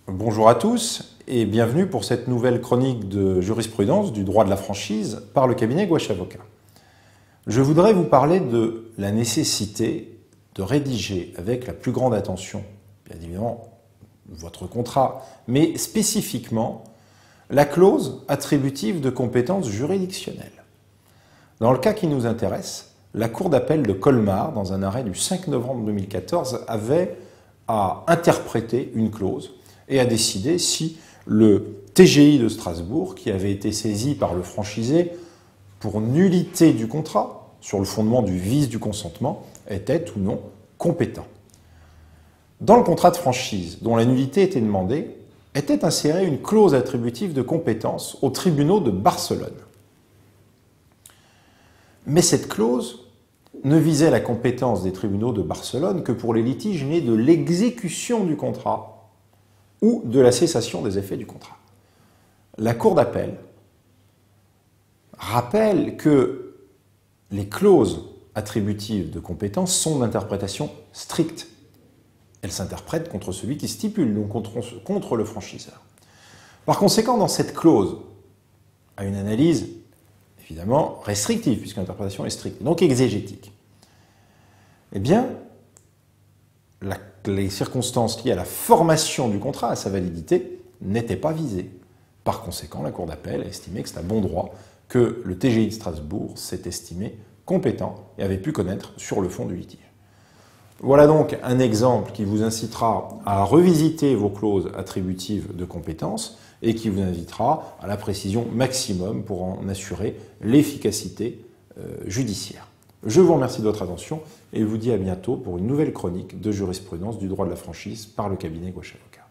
Bonjour à tous et bienvenue pour cette nouvelle chronique de jurisprudence du droit de la franchise par le cabinet Gouache Avocat. Je voudrais vous parler de la nécessité de rédiger avec la plus grande attention, bien évidemment, votre contrat, mais spécifiquement la clause attributive de compétences juridictionnelles. Dans le cas qui nous intéresse, la Cour d'appel de Colmar, dans un arrêt du 5 novembre 2014, avait à interpréter une clause et à décider si le TGI de Strasbourg, qui avait été saisi par le franchisé pour nullité du contrat, sur le fondement du vice du consentement, était ou non compétent. Dans le contrat de franchise, dont la nullité était demandée, était insérée une clause attributive de compétence aux tribunaux de Barcelone. Mais cette clause ne visait la compétence des tribunaux de Barcelone que pour les litiges nés de l'exécution du contrat ou de la cessation des effets du contrat. La Cour d'appel rappelle que les clauses attributives de compétence sont d'interprétation stricte. Elles s'interprètent contre celui qui stipule, donc contre le franchiseur. Par conséquent, dans cette clause, à une analyse évidemment restrictive, puisque l'interprétation est stricte, donc exégétique, eh bien, les circonstances liées à la formation du contrat, à sa validité, n'étaient pas visées. Par conséquent, la Cour d'appel a estimé que c'est à bon droit que le TGI de Strasbourg s'est estimé compétent et avait pu connaître sur le fond du litige. Voilà donc un exemple qui vous incitera à revisiter vos clauses attributives de compétences et qui vous invitera à la précision maximum pour en assurer l'efficacité judiciaire. Je vous remercie de votre attention et vous dis à bientôt pour une nouvelle chronique de jurisprudence du droit de la franchise par le cabinet Gouache Avocat.